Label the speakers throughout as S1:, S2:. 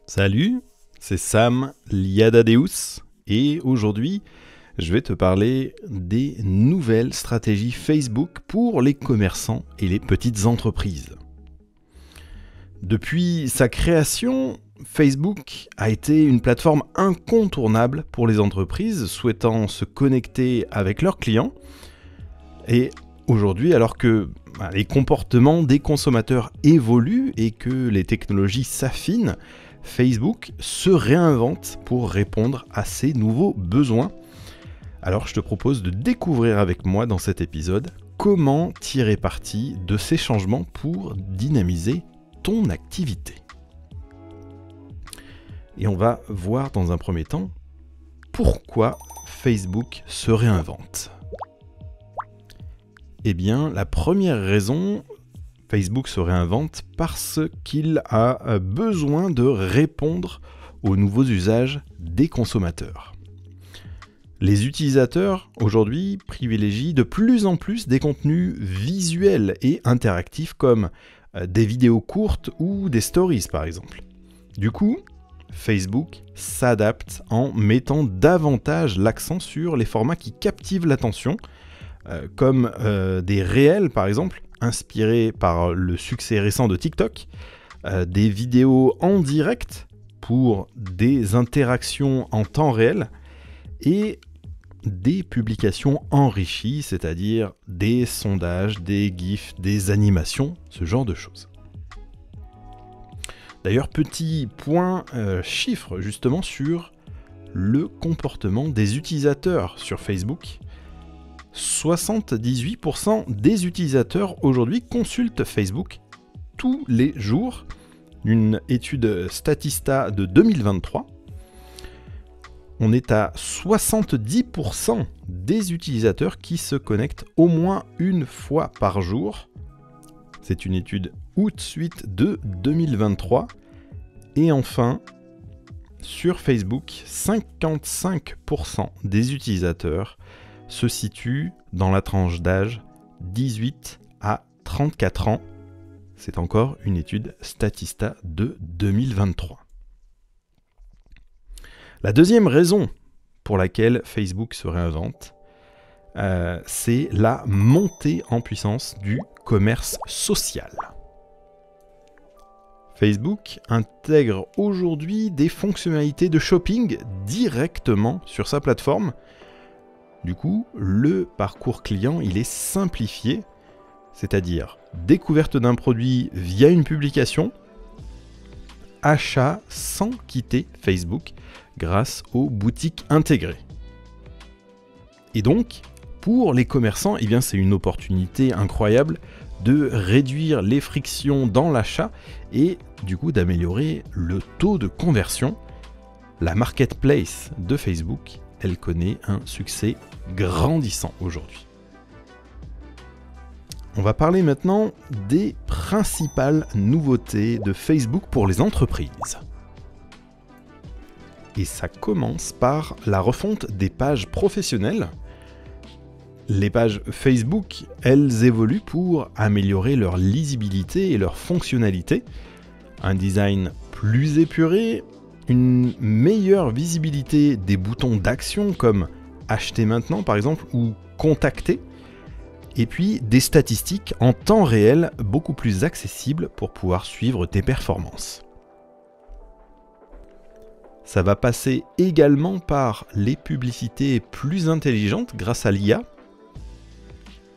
S1: Salut, c'est Sam Liadadeus et aujourd'hui je vais te parler des nouvelles stratégies Facebook pour les commerçants et les petites entreprises. Depuis sa création, Facebook a été une plateforme incontournable pour les entreprises souhaitant se connecter avec leurs clients. Et aujourd'hui, alors que les comportements des consommateurs évoluent et que les technologies s'affinent, Facebook se réinvente pour répondre à ces nouveaux besoins. Alors je te propose de découvrir avec moi dans cet épisode comment tirer parti de ces changements pour dynamiser ton activité. Et on va voir dans un premier temps pourquoi Facebook se réinvente. Eh bien, la première raison, Facebook se réinvente parce qu'il a besoin de répondre aux nouveaux usages des consommateurs. Les utilisateurs, aujourd'hui, privilégient de plus en plus des contenus visuels et interactifs comme des vidéos courtes ou des stories, par exemple. Du coup, Facebook s'adapte en mettant davantage l'accent sur les formats qui captivent l'attention, comme des réels, par exemple, inspirés par le succès récent de TikTok, des vidéos en direct pour des interactions en temps réel, et des publications enrichies, c'est-à-dire des sondages, des gifs, des animations, ce genre de choses. D'ailleurs, petit point chiffre justement sur le comportement des utilisateurs sur Facebook. 78% des utilisateurs aujourd'hui consultent Facebook tous les jours. Une étude Statista de 2023. On est à 70% des utilisateurs qui se connectent au moins une fois par jour. C'est une étude août-8 de 2023. Et enfin, sur Facebook, 55% des utilisateurs se situent dans la tranche d'âge 18 à 34 ans. C'est encore une étude Statista de 2023. La deuxième raison pour laquelle Facebook se réinvente, c'est la montée en puissance du commerce social. Facebook intègre aujourd'hui des fonctionnalités de shopping directement sur sa plateforme. Du coup, le parcours client, il est simplifié, c'est-à-dire découverte d'un produit via une publication, achat sans quitter Facebook grâce aux boutiques intégrées. Et donc, pour les commerçants, eh bien, c'est une opportunité incroyable de réduire les frictions dans l'achat et du coup d'améliorer le taux de conversion. La marketplace de Facebook, elle connaît un succès grandissant aujourd'hui. On va parler maintenant des principales nouveautés de Facebook pour les entreprises. Et ça commence par la refonte des pages professionnelles. Les pages Facebook, elles évoluent pour améliorer leur lisibilité et leur fonctionnalité. Un design plus épuré, une meilleure visibilité des boutons d'action comme acheter maintenant par exemple ou contacter. Et puis des statistiques en temps réel beaucoup plus accessibles pour pouvoir suivre tes performances. Ça va passer également par les publicités plus intelligentes grâce à l'IA.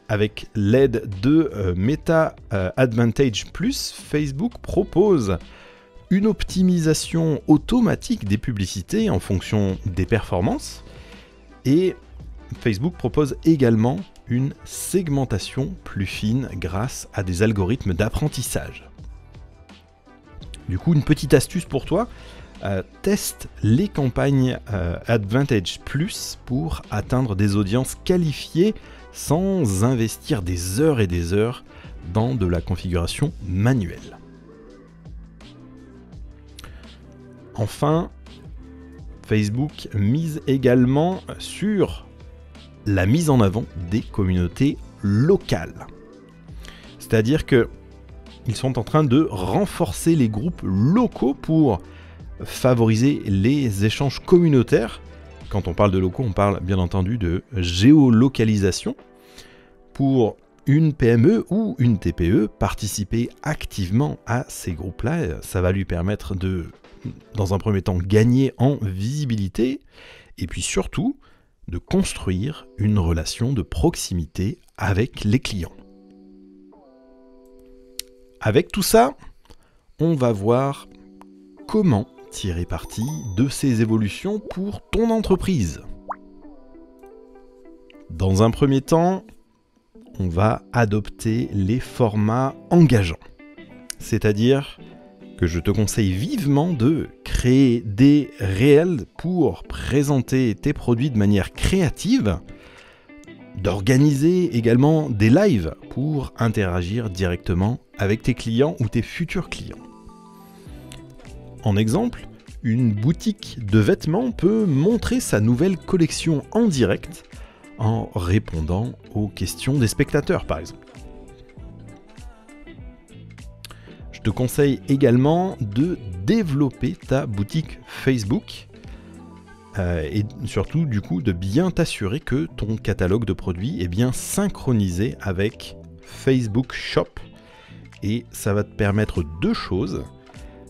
S1: Avec l'aide de Meta Advantage+, Facebook propose une optimisation automatique des publicités en fonction des performances. Et Facebook propose également une segmentation plus fine grâce à des algorithmes d'apprentissage. Du coup, une petite astuce pour toi, teste les campagnes Advantage Plus pour atteindre des audiences qualifiées sans investir des heures et des heures dans de la configuration manuelle. Enfin, Facebook mise également sur la mise en avant des communautés locales. C'est-à-dire qu'ils sont en train de renforcer les groupes locaux pour favoriser les échanges communautaires. Quand on parle de locaux, on parle bien entendu de géolocalisation. Pour une PME ou une TPE, participer activement à ces groupes-là, ça va lui permettre de, dans un premier temps, gagner en visibilité et puis surtout de construire une relation de proximité avec les clients. Avec tout ça, on va voir comment tirer parti de ces évolutions pour ton entreprise. Dans un premier temps, on va adopter les formats engageants. C'est-à-dire que je te conseille vivement de créer des réels pour présenter tes produits de manière créative, d'organiser également des lives pour interagir directement avec tes clients ou tes futurs clients. En exemple, une boutique de vêtements peut montrer sa nouvelle collection en direct en répondant aux questions des spectateurs, par exemple. Je te conseille également de développer ta boutique Facebook et surtout, du coup, de bien t'assurer que ton catalogue de produits est bien synchronisé avec Facebook Shop. Et ça va te permettre deux choses.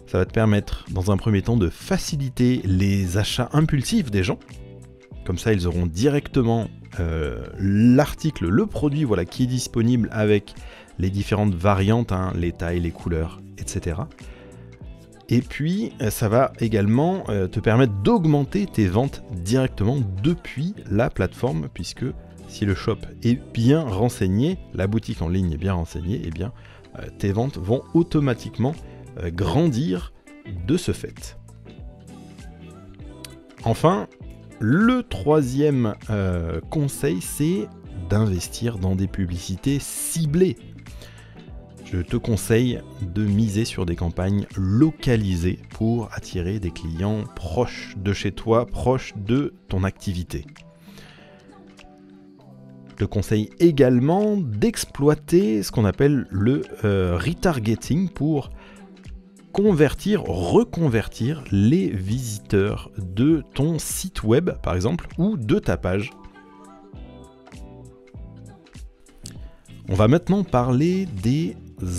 S1: Ça va te permettre, dans un premier temps, de faciliter les achats impulsifs des gens. Comme ça, ils auront directement l'article, le produit qui est disponible avec les différentes variantes, les tailles, les couleurs, etc. Et puis, ça va également te permettre d'augmenter tes ventes directement depuis la plateforme, puisque si le shop est bien renseigné, la boutique en ligne est bien renseignée, et bien tes ventes vont automatiquement grandir de ce fait. Enfin, le troisième conseil, c'est d'investir dans des publicités ciblées. Je te conseille de miser sur des campagnes localisées pour attirer des clients proches de chez toi, proches de ton activité. Je te conseille également d'exploiter ce qu'on appelle le retargeting pour reconvertir les visiteurs de ton site web, par exemple, ou de ta page. On va maintenant parler des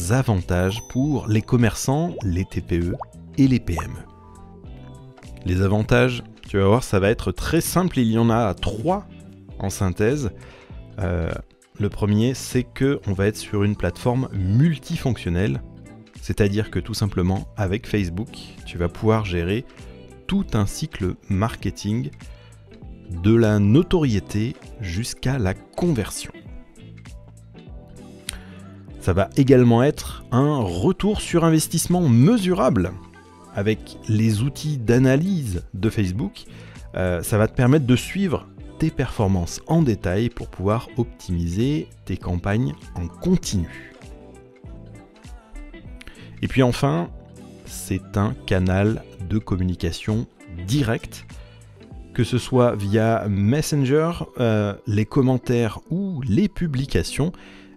S1: avantages pour les commerçants, les TPE et les PME. Les avantages, tu vas voir, ça va être très simple. Il y en a 3 en synthèse. Le premier, c'est qu'on va être sur une plateforme multifonctionnelle. C'est-à-dire que tout simplement, avec Facebook, tu vas pouvoir gérer tout un cycle marketing de la notoriété jusqu'à la conversion. Ça va également être un retour sur investissement mesurable. Avec les outils d'analyse de Facebook, ça va te permettre de suivre tes performances en détail pour pouvoir optimiser tes campagnes en continu. Et puis enfin, c'est un canal de communication direct, que ce soit via Messenger, les commentaires ou les publications.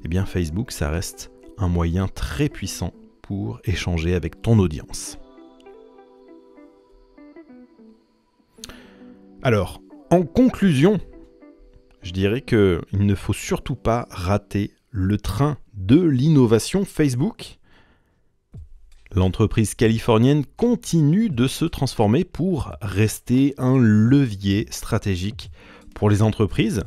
S1: Eh bien Facebook, ça reste un moyen très puissant pour échanger avec ton audience. Alors, en conclusion, je dirais qu'il ne faut surtout pas rater le train de l'innovation Facebook. L'entreprise californienne continue de se transformer pour rester un levier stratégique pour les entreprises.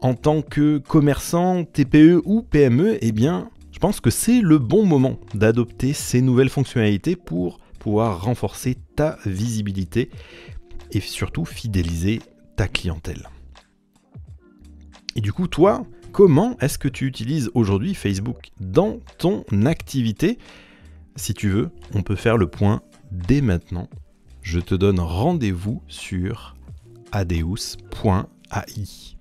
S1: En tant que commerçant, TPE ou PME, eh bien, je pense que c'est le bon moment d'adopter ces nouvelles fonctionnalités pour pouvoir renforcer ta visibilité et surtout fidéliser ta clientèle. Et du coup, toi, comment est-ce que tu utilises aujourd'hui Facebook dans ton activité ? Si tu veux, on peut faire le point dès maintenant. Je te donne rendez-vous sur adeus.ai.